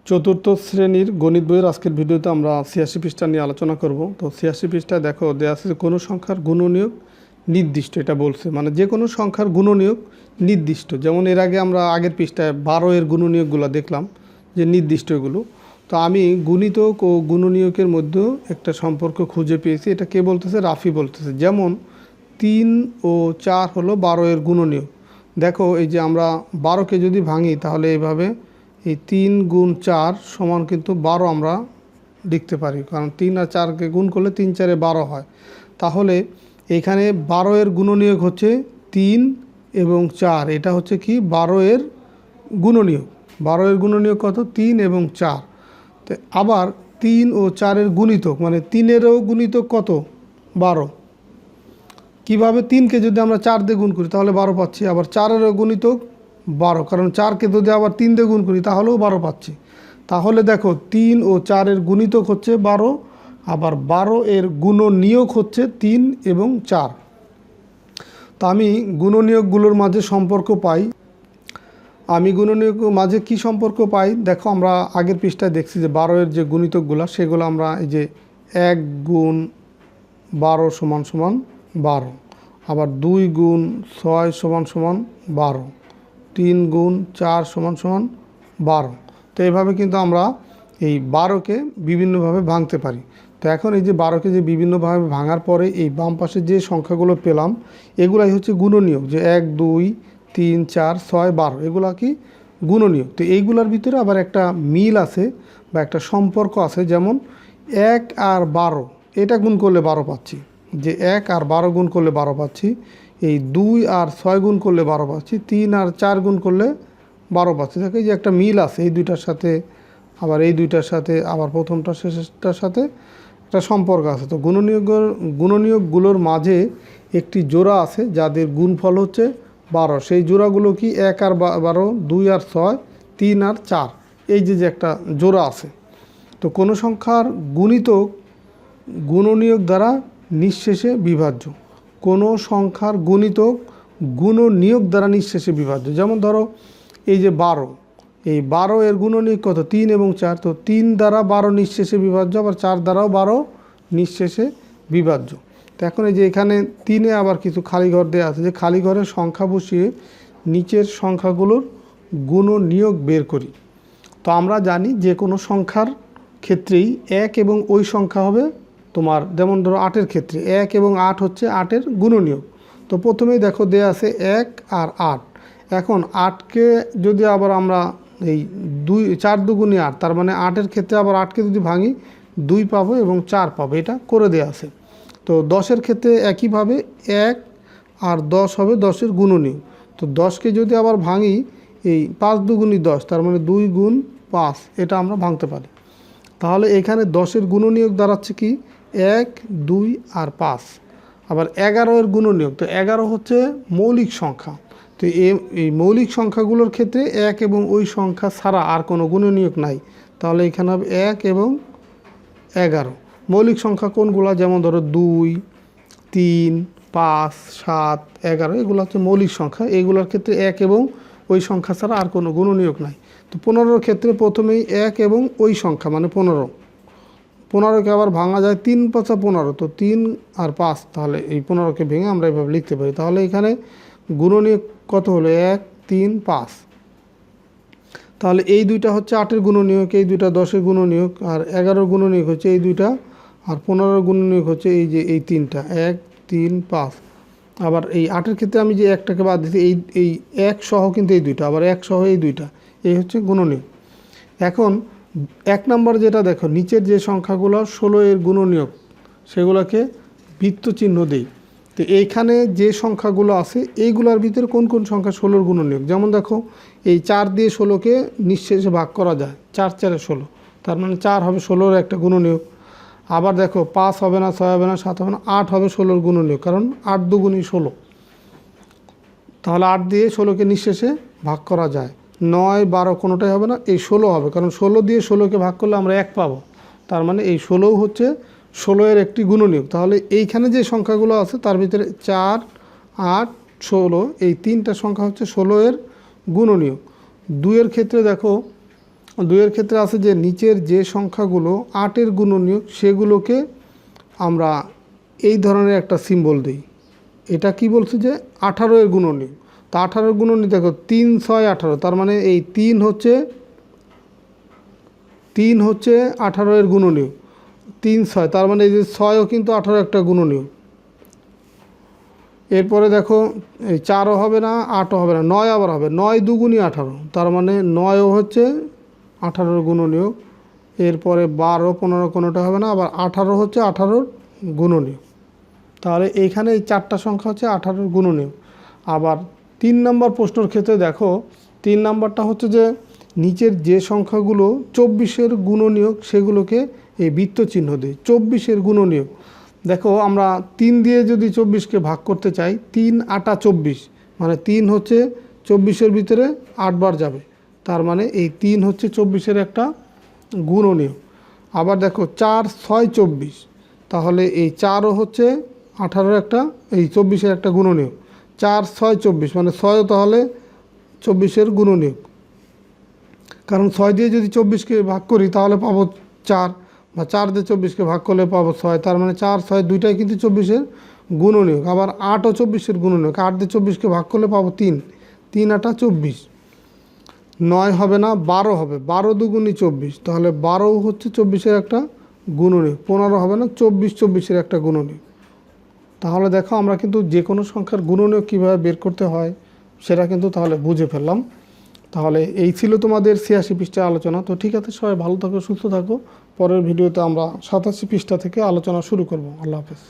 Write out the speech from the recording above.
চতুর্থ শ্রেণীর গণিত বইয়ের আজকের ভিডিওতে আমরা ৮৬ পৃষ্ঠা নিয়ে আলোচনা করব। তো ৮৬ পৃষ্ঠায় দেখো দেওয়া আছে যে কোনো সংখ্যার গুণনীয়ক নির্দিষ্ট, এটা বলছে মানে যে কোনো সংখ্যার গুণনীয়ক নির্দিষ্ট। যেমন এর আগে আমরা আগের পৃষ্ঠায় ১২ এর গুণনীয়কগুলো দেখলাম যে নির্দিষ্ট এগুলো। তো আমি গুণিতক ও গুণনীয়কের মধ্যে একটা সম্পর্ক খুঁজে পেয়েছি। এটা কে বলতেছে? রাফি বলতেছে। যেমন ৩ ও ৪ হলো ১২ এর গুণনীয়ক। দেখো এই যে আমরা ১২কে যদি ভাঙি তাহলে এইভাবে এই ৩ গুণ ৪ সমান কিন্তু ১২ আমরা লিখতে পারি, কারণ ৩ আর ৪কে গুণ করলে ৩ ৪ ১২ হয়। তাহলে এখানে ১২ এর গুণনীয়ক হচ্ছে ৩ এবং ৪, এটা হচ্ছে কি ১২ এর গুণনীয়ক। ১২ এর গুণনীয়ক কত? ৩ এবং ৪। তো আবার ৩ ও ৪-এর গুণিতক মানে ৩-এরও গুণিতক কত? ১২। কীভাবে? ৩কে যদি আমরা ৪ দিয়ে গুণ করি তাহলে ১২ পাচ্ছি, আবার ৪-এরও গুণিতক ১২, কারণ ৪কে যদি আবার ৩ দিয়ে গুণ করি তাহলেও ১২ পাচ্ছি। তাহলে দেখো ৩ ও ৪-এর গুণিতক হচ্ছে ১২, আবার ১২ এর গুণনীয়ক হচ্ছে ৩ এবং ৪। তো আমি গুণনীয়কগুলোর মাঝে সম্পর্ক পাই। আমি গুণনীয়ক মাঝে কি সম্পর্ক পাই? দেখো আমরা আগের পৃষ্ঠায় দেখছি যে ১২ এর যে গুণিতকগুলো সেগুলো আমরা এই যে ১ গুণ ১২ সমান সমান ১২, আবার ২ গুণ ৬ সমান সমান ১২, ৩ গুণ ৪ সমান সমান ১২। তো এইভাবে কিন্তু আমরা এই ১২কে বিভিন্নভাবে ভাঙতে পারি। তো এখন এই যে ১২কে যে বিভিন্নভাবে ভাঙার পরে এই বাম পাশে যে সংখ্যাগুলো পেলাম এগুলাই হচ্ছে গুণনীয়ক, যে ১ ২ ৩ ৪ ৬ ১২ এগুলা কি গুণনীয়ক। তো এইগুলোর ভিতরে আবার একটা মিল আছে বা একটা সম্পর্ক আছে। যেমন ১ আর ১২ এটা গুণ করলে ১২ পাচ্ছি, যে ১ আর ১২ গুণ করলে ১২ পাচ্ছি। এই ২ আর ৬ গুণ করলে ১২ পাচ্ছি, ৩ আর ৪ গুণ করলে ১২ পাচ্ছি। দেখো এই যে একটা মিল আছে এই দুইটার সাথে, আবার এই দুইটার সাথে, আবার প্রথমটা শেষটার সাথে একটা সম্পর্ক আছে। তো গুণনীয়কগুলোর মাঝে একটি জোড়া আছে যাদের গুণফল হচ্ছে ১২। সেই জোড়াগুলো কি? ১ আর ১২, ২ আর ৬, ৩ আর ৪, এই যে একটা জোড়া আছে। তো কোনো সংখ্যার গুণিতক গুণনীয়ক দ্বারা নিঃশেষে বিভাজ্য। কোনো সংখ্যার গুণিতক গুণনীয়ক দ্বারা নিঃশেষে বিভাজ্য। যেমন ধরো এই যে ১২, এই ১২ এর গুণনীয়ক কত? ৩ এবং ৪। তো ৩ দ্বারা ১২ নিঃশেষে বিভাজ্য, আবার ৪ দ্বারাও ১২ নিঃশেষে বিভাজ্য। তো এখন এই যে এখানে ৩-এ আবার কিছু খালি ঘর দেওয়া আছে, যে খালি ঘরের সংখ্যা বসিয়ে নিচের সংখ্যাগুলোর গুণনীয়ক বের করি। তো আমরা জানি যে কোনো সংখ্যার ক্ষেত্রেই ১ এবং ওই সংখ্যা হবে তোমার, যেমন ধরো ৮-এর ক্ষেত্রে ১ এবং ৮ হচ্ছে ৮-এর গুণনীয়ক। তো প্রথমেই দেখো দেয়া আছে ১ আর ৮। এখন ৮কে যদি আবার আমরা এই ৪ দুগুণে ৮, তার মানে ৮-এর ক্ষেত্রে আবার ৮কে যদি ভাঙি ২ পাবো এবং ৪ পাবো, এটা করে দেওয়া আছে। তো ১০-এর ক্ষেত্রে একইভাবে ১ আর ১০ হবে ১০-এর গুণনীয়ক। তো ১০কে যদি আবার ভাঙি এই ৫ দুগুণে ১০, তার মানে ২ গুণ ৫, এটা আমরা ভাঙতে পারি। তাহলে এখানে ১০-এর গুণনীয়ক দাঁড়াচ্ছে কি? ১ ২ আর ৫। আবার ১১-এর গুণনীয়ক, তো ১১ হচ্ছে মৌলিক সংখ্যা। তো এই মৌলিক সংখ্যাগুলোর ক্ষেত্রে ১ এবং ওই সংখ্যা ছাড়া আর কোনো গুণনীয়ক নাই। তাহলে এখানে হবে ১ এবং ১১। মৌলিক সংখ্যা কোনগুলো? যেমন ধরো ২ ৩ ৫ ৭ ১১, এগুলো হচ্ছে মৌলিক সংখ্যা। এইগুলোর ক্ষেত্রে ১ এবং ওই সংখ্যা ছাড়া আর কোনো গুণনীয়ক নাই। তো ১৫-র ক্ষেত্রে প্রথমেই ১ এবং ওই সংখ্যা মানে ১৫। ১৫কে আবার ভাঙা যায় ৩ ৫ ১৫, তো ৩ আর ৫, তাহলে এই ১৫কে ভেঙে আমরা এভাবে লিখতে পারি। তাহলে এখানে গুণনীয়ক কত হলো? ১ ৩ ৫। তাহলে এই দুইটা হচ্ছে ৮-এর গুণনীয়ক, এই দুইটা ১০-এর গুণনীয়ক, আর ১১-এর গুণনীয়ক হচ্ছে এই দুইটা, আর ১৫-এর গুণনীয়ক হচ্ছে এই যে এই তিনটা ১ ৩ ৫। আবার এই ৮-এর ক্ষেত্রে আমি যে ১টাকে বাদ দিচ্ছি, এই ১ সহ কিন্তু এই দুইটা, আবার ১ সহ এই দুইটা, এই হচ্ছে গুণনীয়ক। এখন ১ নম্বর যেটা দেখো, নিচের যে সংখ্যাগুলো ১৬-এর গুণনীয়ক সেগুলোকে বৃত্তচিহ্ন দেই। তো এইখানে যে সংখ্যাগুলো আছে এইগুলোর ভিতরে কোন কোন সংখ্যা ১৬-এর গুণনীয়ক? যেমন দেখো এই ৪ দিয়ে ১৬কে নিঃশেষে ভাগ করা যায়, ৪ ৪ ১৬, তার মানে ৪ হবে ১৬-এর একটা গুণনীয়ক। আবার দেখো ৫ হবে না, ৬ হবে না, ৭ হবে না, ৮ হবে ১৬-এর গুণনীয়ক, কারণ ৮ দুগুণই ১৬। তাহলে ৮ দিয়ে ১৬কে নিঃশেষে ভাগ করা যায়। ৯ ১২ কোনোটাই হবে না, এই ১৬ হবে, কারণ ১৬ দিয়ে ১৬কে ভাগ করলে আমরা ১ পাবো, তার মানে এই ১৬ও হচ্ছে ১৬-এর একটি গুণনীয়ক। তাহলে এইখানে যে সংখ্যাগুলো আছে তার ভিতরে ৪ ৮ ১৬, এই তিনটা সংখ্যা হচ্ছে ১৬-এর গুণনীয়ক। ২-এর ক্ষেত্রে দেখো 2-এর ক্ষেত্রে আছে যে নিচের যে সংখ্যাগুলো 8-এর গুণনীয়ক সেগুলোকে আমরা এই ধরনের একটা সিম্বল দিই। এটা কি বলছে যে 18-এর গুণনীয়ক। তো 18-এর গুণনীয়ক দেখো 3, 6, 18, তার মানে এই 3 হচ্ছে 18-এর গুণনীয়ক। 3, 6, তার মানে এই যে 6ও কিন্তু 18 একটা গুণনীয়ক। এরপরে দেখো এই 4ও হবে না, 8ও হবে না, 9 আবার হবে। 9 2 18, তার মানে 9ও হচ্ছে 18-এর গুণনীয়ক। এরপরে 12, 15 কোনোটা হবে না, আবার 18 হচ্ছে 18-এর গুণনীয়ক। তাহলে এইখানে এই 4টা সংখ্যা হচ্ছে 18-এর গুণনীয়ক। আবার 3 নম্বর প্রশ্নের ক্ষেত্রে দেখো 3 নম্বরটা হচ্ছে যে নিচের যে সংখ্যাগুলো 24-এর গুণনীয়ক সেগুলোকে এই বৃত্ত চিহ্ন দিই। 24-এর গুণনীয়ক দেখো আমরা 3 দিয়ে যদি 24কে ভাগ করতে চাই, 3 8 24, মানে 3 হচ্ছে 24-এর ভিতরে 8 বার যাবে, তার মানে এই 3 হচ্ছে 24-এর একটা গুণনীয়ক। আবার দেখো 4 6 24, তাহলে এই 4ও হচ্ছে 18-এর একটা, এই 24-এর একটা গুণনীয়ক। 4 6 24, মানে 6ও তাহলে 24-এর গুণনীয়ক, কারণ 6 দিয়ে যদি 24কে ভাগ করি তাহলে পাবো 4, বা 4 দিয়ে 24কে ভাগ করলে পাবো 6, তার মানে 4 6 দুইটাই কিন্তু 24-এর গুণনীয়ক। আবার 8ও 24-এর গুণনীয়ক, 8 দিয়ে 24কে ভাগ করলে পাবো 3, 3 8 24। 9 হবে না, 12 হবে, 12 2 24, তাহলে 12ও হচ্ছে 24-এর একটা গুণনীয়ক। 15 হবে না, 24 24-এর একটা গুণনীয়ক। তাহলে দেখো আমরা কিন্তু যে কোনো সংখ্যার গুণনীয়ক কীভাবে বের করতে হয় সেটা কিন্তু তাহলে বুঝে ফেললাম। তাহলে এই ছিল তোমাদের 86 পৃষ্ঠার আলোচনা। তো ঠিক আছে, সবাই ভালো থাকো, সুস্থ থাকো। পরের ভিডিওতে আমরা 87 পৃষ্ঠা থেকে আলোচনা শুরু করব। আল্লাহ হাফেজ।